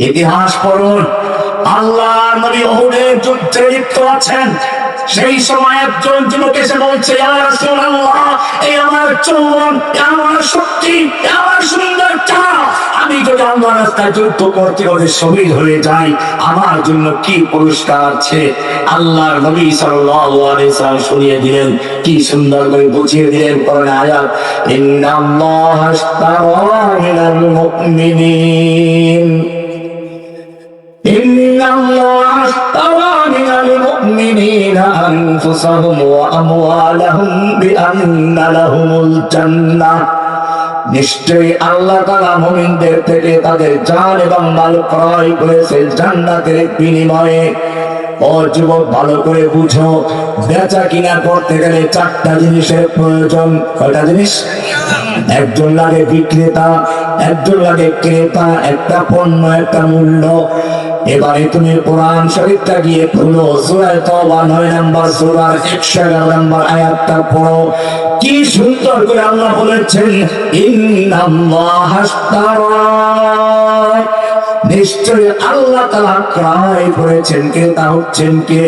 ইতিহাস পড়ুন, আল্লাহর নবী উহুদের যুদ্ধে লিপ্ত আছেন। সেই সময় একজন যুবক এসে বলছে, ইয়া রাসূলুল্লাহ, এই আমার যৌবন, আমার শক্তি, আমার সুন্দরতা, আমি যদি আল্লাহর রাস্তায় যুদ্ধ করতে করতে শহীদ হয়ে যাই, আমার জন্য কি পুরস্কার আছে? আল্লাহর নবী সাল্লাল্লাহু আলাইহি ওয়াসাল্লাম শুনিয়ে দিলেন, কি সুন্দর করে বুঝিয়ে দিলেন কোরআনের আয়াত, ইন্নাল্লাহা আশতারা মিনাল মুমিনিন, ইন্নাল্লাহা আশতারা মিনাল মুমিনিনা আনফুসাহুম ওয়া আমওয়ালাহুম বিআন্না লাহুমুল জান্নাহ। নিশ্চয়ই আল্লাহ তাআলা মুমিনদের থেকে তাদের জান এবং মাল ক্রয় করেছেন জান্নাতের বিনিময়ে। ও যুবক, ভালো করে বুঝো, বেচা কিনা করতে গেলে চারটা জিনিসের প্রয়োজন। কয়টা জিনিস? একজন লাগে বিক্রেতা, একজন লাগে ক্রেতা, একটা পণ্য, একটা মূল্য। এবারে তুমি কোরআন শরীফটা গিয়ে খুলো, সূরা তাওবা 9 নম্বর সূরার 111 নম্বর আয়াতটা পড়ো। কি সুন্দর করে আল্লাহ বলেছেন, ইন্নাল্লাহা আশতারা, নিশ্চয় আল্লাহ তাআলা ক্রয় করেছেন। ক্রেতা হচ্ছেন কে?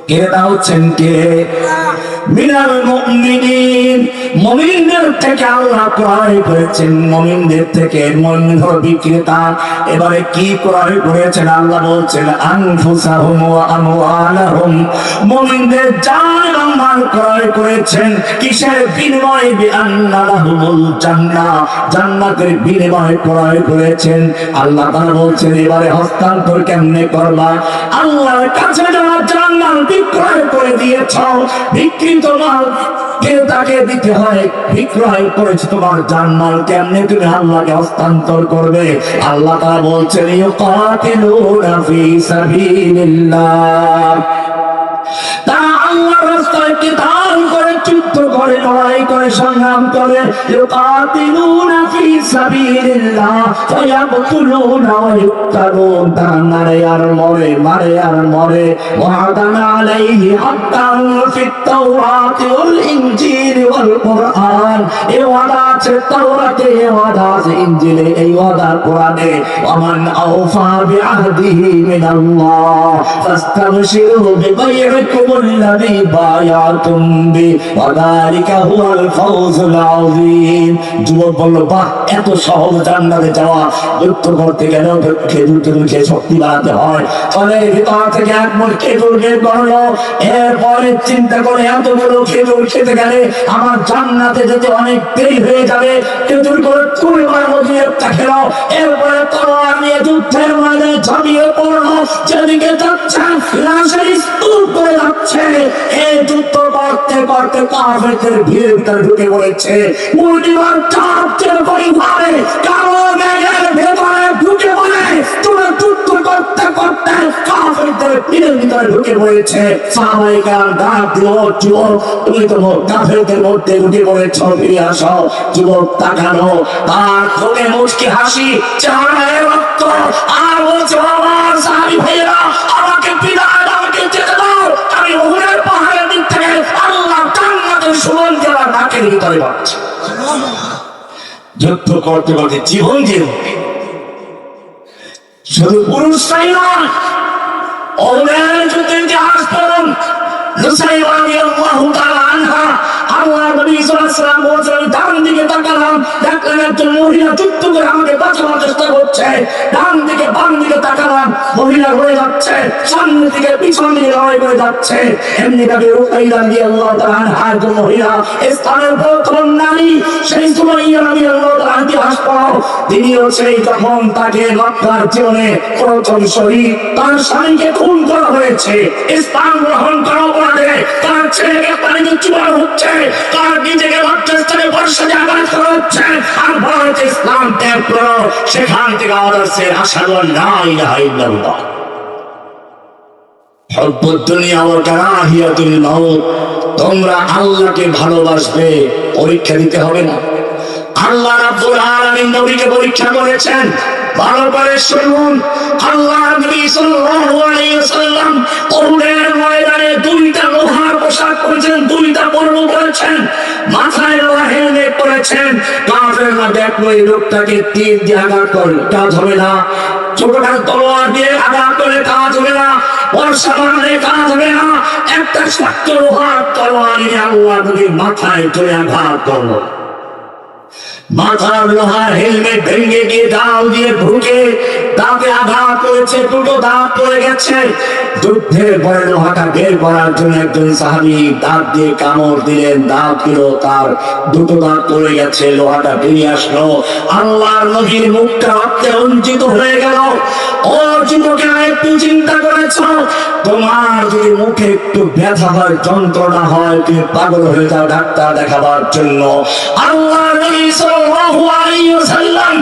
ক্রেতা হচ্ছেন কে? মিনাল মুমিনিন, মুমিনদের থেকে আল্লাহ ক্রয় করেছেন, মুমিনদের থেকে। মুমিন হলো বিক্রেতা। এবারে কি ক্রয় করেছেন? আল্লাহ বলছেন আনফুসাহুম ওয়া আমওয়ালাহুম, মুমিনদের জান এবং মাল ক্রয় করেছেন। কিসের বিনিময়ে? বিআন্না লাহুমুল জান্নাহ, জান্নাতের বিনিময়ে ক্রয় করেছেন। আল্লাহ তাআলা বলছেন, এবারে হস্তান্তর কেমনে করবা? আল্লাহর কাছে যারা জান্নাত বিক্রয় করে দিয়েছ, বিক্রিত মাল ক্রেতাকে দিতে হয়। বিক্রয় করেছে তোমার জানমাল, কেমনে তুমি আল্লাহকে হস্তান্তর করবে? আল্লাহ তাআলা বলছেন, ইউকাতিলুনা ফি সাবিলিল্লাহ, তারা আল্লাহর রাস্তায় কিতাল করে, যুদ্ধ করে, লড়াই করে, সংগ্রাম করে। ইউকাতিলুনা ফি সাবিলিল্লাহ ফায়াকতুলুনা ওয়া ইউক্তালুন, তারা মারে আর মরে, মারে আর মরে। ওয়াদান আলাইহি হাক্কান ফিত তাওরাতি ওয়াল ইনজিল ওয়াল কুরআন, এই ওয়াদা আছে তাওরাতে, এই ওয়াদা আছে ইনজিলে, এই ওয়াদা কোরআনে। ওয়ামান আওফা বিআহদিহি মিনাল্লাহ ফাস্তাবশিরু বিবাইইকুমুল্লাযী বায়াতুম বি ওয়া যালিকা হুয়াল ফাওজুল আযীম। যুবক বলল, বাহ, এত সহজ জান্নাতে যাওয়া। যুদ্ধ করতে গেলেও খেজুর খেয়ে শক্তি বাড়াতে হয়। ফলের ভিতর থেকে এক মুঠ খেজুর বের করলো, এরপরে চিন্তা করে এতগুলো খেজুর খেতে গেলে আমার জান্নাতে যেতে অনেক দেরি হয়ে যাবে। খেজুর করে তুলে মধ্যে একটা খেলো, এরপরে তলোয়ার নিয়ে যুদ্ধের ময়দানে ঝাঁপিয়ে পড়লো। যেদিকে যাচ্ছে লাশের স্তূপ করে যাচ্ছে। এই যুদ্ধ করতে করতে কাফেরদের ভিড়ের ভিতরে ঢুকে পড়েছে। উল্টিবার চাপছে পরিবারে কালো ব্যাগের ভেতরে ঢুকে পড়ে, তোমরা যুদ্ধ করতে করতে কাফেরদের ভিড়ের ভিতরে ঢুকে পড়েছে। সাহাবায়ে কেরাম ডাক দিল, যুবক, তুমি তো কাফেরদের মধ্যে ঢুকে পড়েছ, ফিরে আসো। যুবক তাকানো, তার চোখে মুচকি হাসি, চেহারায় রক্ত, আর বলছে, আমার সাহাবী ভাইয়েরা, আমাকে বিদায় দাও, আমাকে যেতে দাও। আমি উহুদের পাহাড়ের দিক থেকে আল্লাহ জান্নাতের সুগন্ধ আমার নাকের ভিতরে পাচ্ছি। যুদ্ধ করতে করতে জীবন দিয়ে শুধু পুরুষরাই নয়, ওদের যুদ্ধের ইতিহাস পড়ুন। লুসাইবা রাদিয়াল্লাহু তাআলা আনহা, আল্লাহর নবী সাল্লাল্লাহু আলাইহি ওয়াসাল্লাম বলেছেন, ডান দিকে তাকালাম, দেখলাম একজন মহিলা যুদ্ধ করে আমাকে বাঁচানোর চেষ্টা করছে। ডান দিকে বাম দিকে তাকালাম, মহিলা ঘুরে যাচ্ছে, সামনে থেকে পিছন দিকে লড়াই করে যাচ্ছে। এমনি ভাবে রুকাইয়া রাদিয়াল্লাহু তাআলা আনহা, একজন মহিলা, ইসলামের প্রথম নারী, সেই সুমাইয়া রাদিয়াল্লাহু তাআলা ইতিহাস পড়ো। তিনিও সেই যখন তাকে মক্কার জীবনে প্রথম শহীদ, তার স্বামীকে খুন করা হয়েছে, ইসলাম গ্রহণ করা অপরাধে তার ছেলেকে পানিতে চুবানো হচ্ছে, তার নিজেকে লজ্জাস্থানে বর্ষা দিয়ে আঘাত করা হচ্ছে। আর ভারত ইসলাম ত্যাগ করো, সেখান থেকে আদর্শের আশহাদু আল্লা ইলাহা ইল্লাল্লাহ। হুব্বুদ দুনিয়া ওয়া কারাহিয়াতুল মাউত, তোমরা আল্লাহকে ভালোবাসবে, পরীক্ষা দিতে হবে না। আল্লাহ রাব্বুল আলামিন নবীকে পরীক্ষা করেছেন। ভালো করে শুনুন, আল্লাহ নবী সাল্লাল্লাহু আলাইহি ওয়াসাল্লাম উহুদের ময়দানে দুইটা লোহার পোশাক পরেছেন, দুইটা বর্ণ করেছেন, মাথায় লোহা হেলমেট পরেছেন। কাফেররা দেখলো এই লোকটাকে তীর দিয়ে আঘাত করে কাজ হবে না, ছোটখাটো তলোয়ার দিয়ে আঘাত করে কাজ হবে না, বর্ষা বানালে কাজ হবে না, একটা শক্ত লোহার তলোয়ার নিয়ে আল্লাহ নবীর মাথায় চলে আঘাত করলো। মাথার লোহার হেলমেট ভেঙে গিয়ে দাও দিয়ে ঢুকে দাঁতে আঘাত করেছে, দুটো দাঁত পড়ে গেছে। যুদ্ধের পরে লোহাটা বের করার জন্য একজন সাহাবী দাঁত দিয়ে কামড় দিলেন, দাঁত দিল, তার দুটো দাঁত পড়ে গেছে, লোহাটা বেরিয়ে আসলো। আল্লাহর নবীর মুখটা রক্তে রঞ্জিত হয়ে গেল। ও যুবকেরা, একটু চিন্তা করেছ, তোমার যদি মুখে একটু ব্যথা হয়, যন্ত্রণা হয়, তুমি পাগল হয়ে যাও ডাক্তার দেখাবার জন্য। আল্লাহর নবী সাল্লাল্লাহু আলাইহি ওয়াসাল্লাম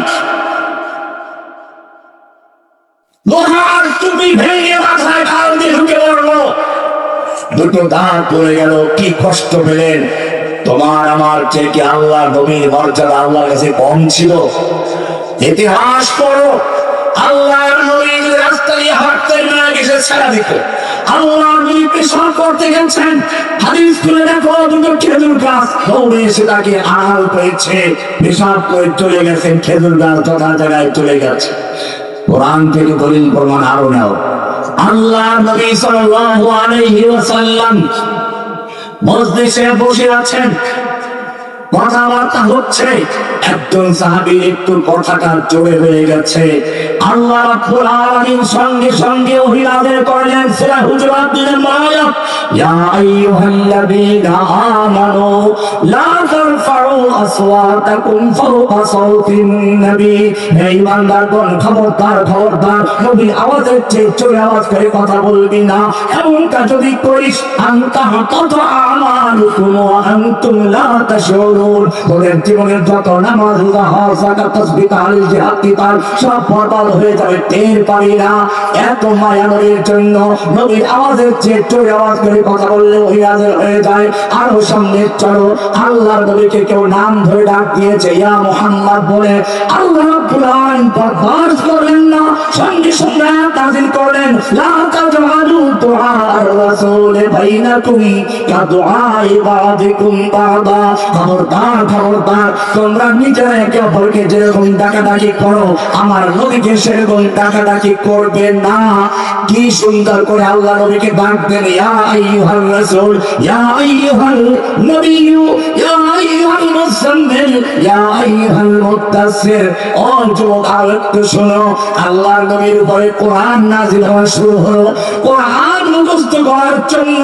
লোহার টুপি ভেঙে মাথায় ঢাল দিয়ে ঢুকে পড়লো, দুটো দাঁত পড়ে গেল। কি কষ্ট পেলেন! তোমার আমার চেয়ে কি আল্লাহর নবীর মর্যাদা আল্লাহর কাছে কম ছিল? ইতিহাস পড়ো, আল্লাহর নবী রাস্তা দিয়ে হাঁটতেন না, কিসে ছেড়া দিত। আল্লাহর নবী পেশাব করতে গেছেন, হাদিস খুলে দেখো, দুটো খেজুর গাছ দৌড়ে এসে তাকে আড়াল করেছে, পেশাব করে চলে গেছেন, খেজুর গাছ যথা জায়গায় চলে গেছে। কোরআন থেকে দলিল প্রমাণ আরো নাও। আল্লাহর নবী সাল্লাল্লাহু আলাইহি ওয়াসাল্লাম মজলিসে বসে আছেন, কথাবার্তা হচ্ছে, একজন সাহাবীর একটু কথাটা জোরে হয়ে গেছে। আল্লাহ রাব্বুল আলামিন সঙ্গে সঙ্গে ওহী নাযিল করলেন সূরা হুজুরাত 2 নম্বর আয়াত, ইয়া আইয়ুহাল্লাযীনা আমানু লা তারফাউ আসওয়াতাকুম ফাওকা সাওতিন নবী। হে ঈমানদারগণ, খবরদার খবরদার, নবীর আওয়াজের চেয়ে জোরে আওয়াজ করে কথা বলবি না। এমনটা যদি করিস, আনতা হাতাতা আমালুকুম ওয়া আনতুম লা তাশউরুন, তোদের জীবনের যত নামাজ, রোজা, হজ, যাকাত, তাসবিহ, তাহলিল, জিহাদ, কিতাব সব বরবাদ হয়ে যাবে, টের পাবি না। এত মায়া নবীর জন্য নবীর আওয়াজের চেয়ে জোরে আওয়াজ করে কথা বললে ওহী নাযিল হয়ে যায়। আরো সামনে চলো, আল্লাহর নবীকে কেউ নাম ধরে ডাক দিয়েছে ইয়া মুহাম্মদ বলে, আল্লাহ রাব্বুল আলামিন বরদাশত করলেন না, সঙ্গে সঙ্গে আয়াত নাযিল করলেন, লা তাজআলু দুআআর রাসূল বাইনাকুম কাদুআই বাদিকুম বাদা। খবরদার খবরদার, তোমরা নিজেরা একে অপরকে যেরকম ডাকাডাকি করো, আমার নবীকে সেরকম ডাকাডাকি করবে না। কি সুন্দর করে আল্লাহ নবীকে ডাক দেন, ইয়া আইয়ুহার রাসূল, ইয়া আইয়ুহান নবিয়্যু, ইয়া আইয়ুহাল মুযাম্মিল, ইয়া আইয়ুহাল মুদ্দাসসির। ও যুবক, আর একটু শোনো, আল্লাহর নবীর উপরে কোরআন নাযিল হওয়া শুরু হলো। কোরআন মুখস্থ করার জন্য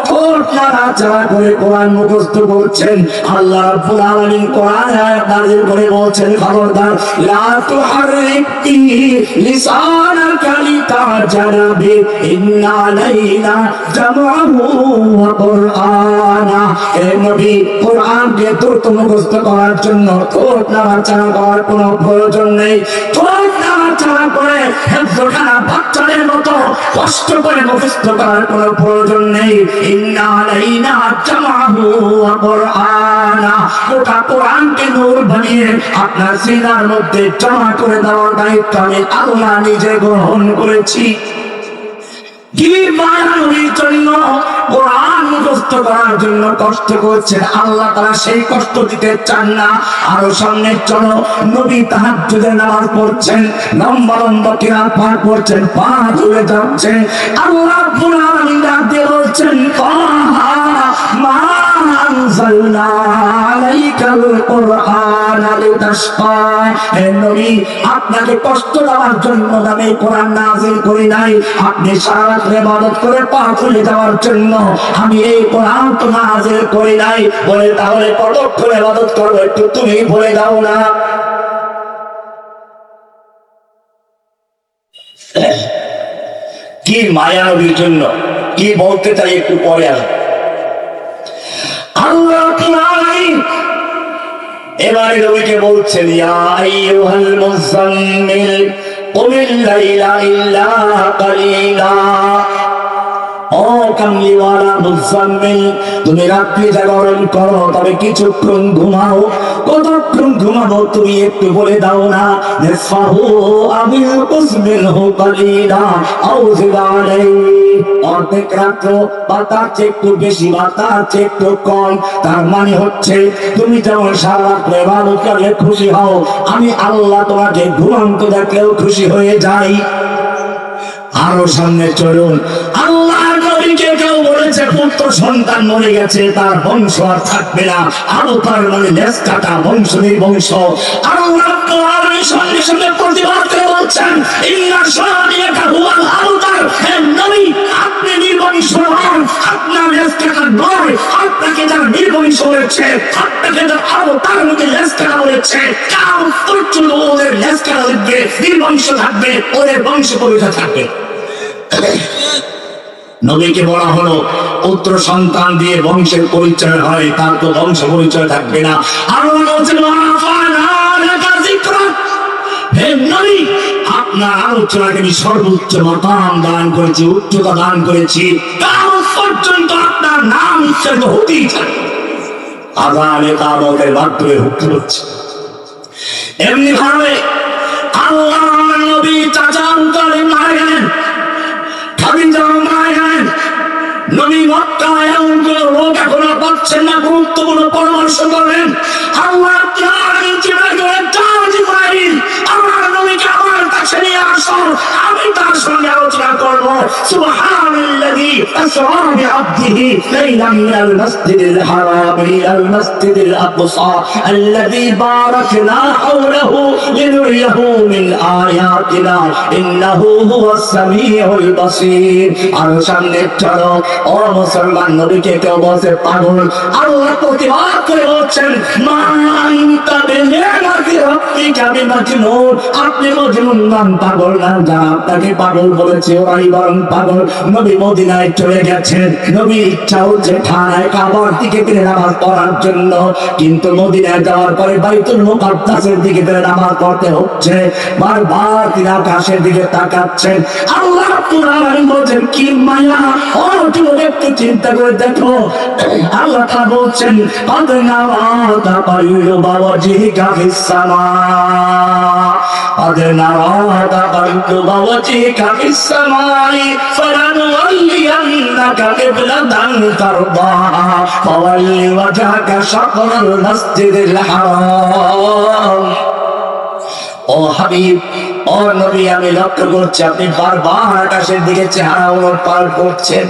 ঠোঁট নাড়াচাড়া করে কোরআন মুখস্থ করছেন। আল্লাহ রাব্বুল আলামিন কোরআন আয়াত নাযিল করে বলছেন, খবরদার, লা তুহাররিক বিহি লিসানাকা লিতাজালা বিহি, ইন্না আলাইনা জামআহু ওয়া কুরআনা। হে নবী, কোরআনকে দ্রুত মুখস্থ করার জন্য ঠোঁট নাড়াচাড়া করার কোনো প্রয়োজন নেই। ঠোঁট নাড়াচাড়া করে হেফজখানা বাচ্চাদের মতো কষ্ট করে মুখস্থ করার কোনো প্রয়োজন নেই। ইন্না আলাইনা জামআহু ওয়া কুরআনা, গোটা কোরআনকে নূর বানিয়ে আপনার সিনার মধ্যে জমা করে দেওয়ার দায়িত্ব আমি আল্লাহ নিজে গ্রহণ করেছি। কি মায়া নবীর জন্য কোরআন মুখস্থ করার জন্য কষ্ট করছেন, আল্লাহ তাআলা সেই কষ্ট দিতে চান না। আরো সামনে চলো, নবী তাহাজ্জুদের নামাজ পড়ছেন, লম্বা লম্বা কিরাত পাঠ করছেন, পা ঝুলে যাচ্ছে। আল্লাহ রাব্বুল আলামিন ডাক দিয়ে বলছেন, তাহা মা আনজালনা আলাইকাল কুরআনা লিতাশকা। হে নবী, আপনাকে কষ্ট দেওয়ার জন্য আমি কোরআন নাযিল করি নাই, আপনি সারা রাত ইবাদত করে পা খুলে যাওয়ার জন্য আমি এই কোরআন তো নাযিল করি নাই। বলে, তাহলে কতক্ষণ ইবাদত করবো একটু তুমি বলে দাও না। কি মায়া নবীর জন্য, কি বলতে চাই একটু পরে আসবো। আল্লাহ এবারে নবীকে বলছেন, ইয়া আইয়ুহাল মুযাম্মিল কুমিল লাইলা ইল্লা কালিলা। ও কামলিওয়ালা মুজাম্মিল, তুমি রাত্রি জাগরণ করো, তবে কিছুক্ষণ ঘুমাও। কতক্ষণ ঘুমাবো তুমি একটু বলে দাও না। নিসফাহু আবিল কুসমিনহু কালিলা আও জিদ আলাইহি, অর্ধেক রাত্র বা তার চেয়ে একটু বেশি বা তার চেয়ে একটু কম। তার মানে হচ্ছে তুমি যেমন সারা রাত্র ইবাদত করলে খুশি হও, আমি আল্লাহ তোমাকে ঘুমন্ত দেখলেও খুশি হয়ে যাই। আরো সামনে চলুন। আল্লাহ নবীকে কেউ বলেছে পুত্র সন্তান মরে গেছে, তার বংশ আর থাকবে না, আরো তার মানে লেজ কাটা বংশ নির্বংশ। আল্লাহ সঙ্গে সঙ্গে প্রতিবাদ করে বলছেন, ইন্না শানিয়াকা হুয়াল আবতার, হে নবী আপনি নির্বংশ নন, আপনার লেজ কাটা নয়, আপনাকে যারা নির্বংশ হয়েছে, আপনাকে যারা আবতার মধ্যে লেজ কাটা হয়েছে, কাউ প্রচুর ওদের লেজ কাটা থাকবে, নির্বংশ থাকবে, ওদের বংশ পরিচয় থাকবে। নবীকে বলা হলো পুত্র সন্তান দিয়ে বংশের পরিচয় হয়, তার তো বংশ পরিচয় থাকবে না। হে নবী আপনার আলোচনাকে আমি সর্বোচ্চ মকাম দান করেছি, উচ্চতা দান করেছি, কাল পর্যন্ত আপনার নাম উচ্চারিত হতেই থাকে। আযানে কামতের মাধ্যমে হুকুম হচ্ছে। এমনি ভাবে আল্লাহ নবী চাচা অন্তরে মারা গেলেন, নবী মক্কায় লোক এখনো পাচ্ছেন না, গুরুত্বপূর্ণ পরামর্শ করলেন। আল্লাহ আমার নবীকে আমার কাছে নিয়ে আসো, আমি তার সঙ্গে আলোচনা করবো। সুবহানাল্লাযী আসরা বিআবদিহি লাইলাম মিনাল মাসজিদিল হারাম ইলাল মাসজিদিল আকসা আল্লাযী বারাকনা হাওলাহু লিনুরিয়াহু মিন আয়াতিনা ইন্নাহু হুয়াস সামিউল বাসীর। আর সামনে চলো। ও মুসলমান, নবীকে কেউ বলছে পাগল, আল্লাহ প্রতিবাদ করে বলছেন, মা আনতা বিনিয়ামাতি রাব্বিকা বিমাজনুন, আপনি মজনুন নাম, পাগল না, যারা আপনাকে পাগল বলেছে ওরাই বরং পাগল। নবী মদিনায় চলে গেছেন, নবী ইচ্ছা হচ্ছে ঠানায় কাবার দিকে ফিরে নামাজ পড়ার জন্য, কিন্তু মদিনায় যাওয়ার পরে বাইতুল মুকাদ্দাসের দিকে ফিরে নামাজ পড়তে হচ্ছে। বারবার তিনি আকাশের দিকে তাকাচ্ছেন। আল্লাহ কুরআন বলেন কি মায়া, ও তুমি একটু চিন্তা করে দেখো। আল্লাহ তা বলছেন, قد نرى تقلب وجهك في السماء قد نرى تقلب وجهك في السماء فلنولينك قبلة ترضاها فول وجهك شطر المسجد الحرام। ও হাবিব, ও নবী, আমি লক্ষ্য করছি আপনি বারবার আকাশের দিকে চেহারা ওলট পালট করছেন,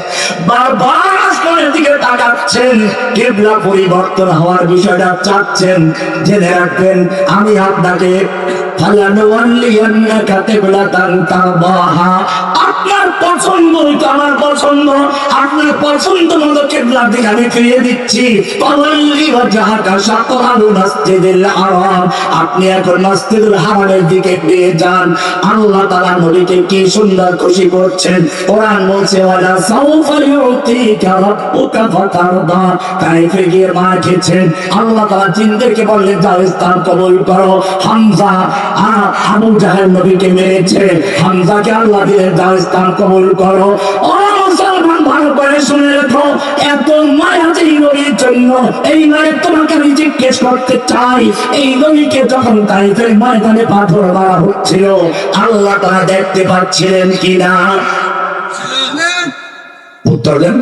বারবার আসমানের দিকে তাকাচ্ছেন, কিবলা পরিবর্তন হওয়ার বিষয়টা চাচ্ছেন। জেনে রাখবেন আমি আপনাকে ফালানুওয়াল্লিয়ান্নাকা কিবলাতান তারদাহা, আপনার পছন্দ তো আমার পছন্দ, আপনার পছন্দ মতো কিবলার দিকে আমি ফিরিয়ে দিচ্ছি। ফাওয়াল্লি ওয়াজহাকা শাতরাল মাসজিদিল হারাম, আপনি এখন মসজিদুল হারামের দিকে ফিরে যান। আল্লাহ তাআলা নবীকে কি সুন্দর খুশি করছেন। কোরআন বলছে, ওয়ালা সাউফা ইউতিকা রাব্বুকা ফাতারদা, তাইফে গিয়ে মার খেয়েছেন। আল্লাহ তাআলা জিনদেরকে বললেন, যাও ইসলাম কবুল করো। হামজা আবু জাহেল নবীকে মেরেছে, হামজাকে আল্লাহ দিলেন, যাও ইসলাম কবুল করো। ও মুসলমান, ভালো করে শুনে রেখো, এত মায়া এই নবীর জন্য। এই নয় তোমাকে আমি জিজ্ঞেস করতে চাই, এই নবীকে যখন তাইফের ময়দানে পাথর মারা হচ্ছিল, আল্লাহ তারা দেখতে পাচ্ছিলেন কিনা? উত্তর দেন।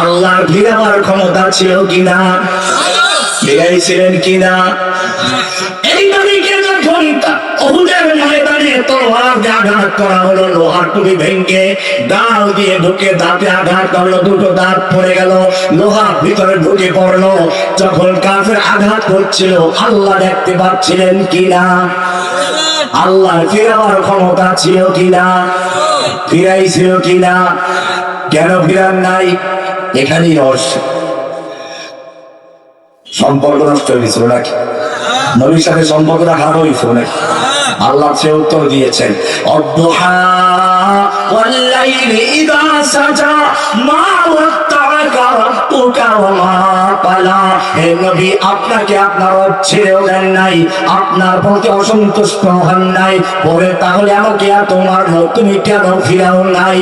আল্লাহর ফিরাবার ক্ষমতা ছিল কিনা? ফিরাইছিলেন কিনা? এই নবীকে যখন উহুদের ময়দানে তলোয়ার দিয়ে আঘাত করা হলো, লোহার টুপি ভেঙে ডাল দিয়ে ঢুকে দাঁতে আঘাত করলো, দুটো দাঁত পড়ে গেল, লোহার ভিতরে ঢুকে পড়লো। যখন কাফের আঘাত করছিল, আল্লাহ দেখতে পাচ্ছিলেন কিনা? আল্লাহ ফিরাবার ক্ষমতা ছিল কিনা? ফিরাইছিল কিনা? কেন ফিরান নাই? এখানেই রহস্য। সম্পর্ক নষ্ট হয়েছিল নাকি? নবীর সাথে সম্পর্কটা খারাপ হয়েছিল নাকি? আল্লাহ সে উত্তর দিয়েছেন, অদ্দুহা ওয়াল লাইলি ইযা সাজা মা ওয়াত্তাকা রাব্বুকা ওয়া মা ক্বালা। হে নবী, আপনাকে আপনার রব ছেড়েও দেন নাই, আপনার প্রতি অসন্তুষ্ট হন নাই, পরে তাহলে আমাকে এত মারলো, তুমি কেন ফিরাও নাই?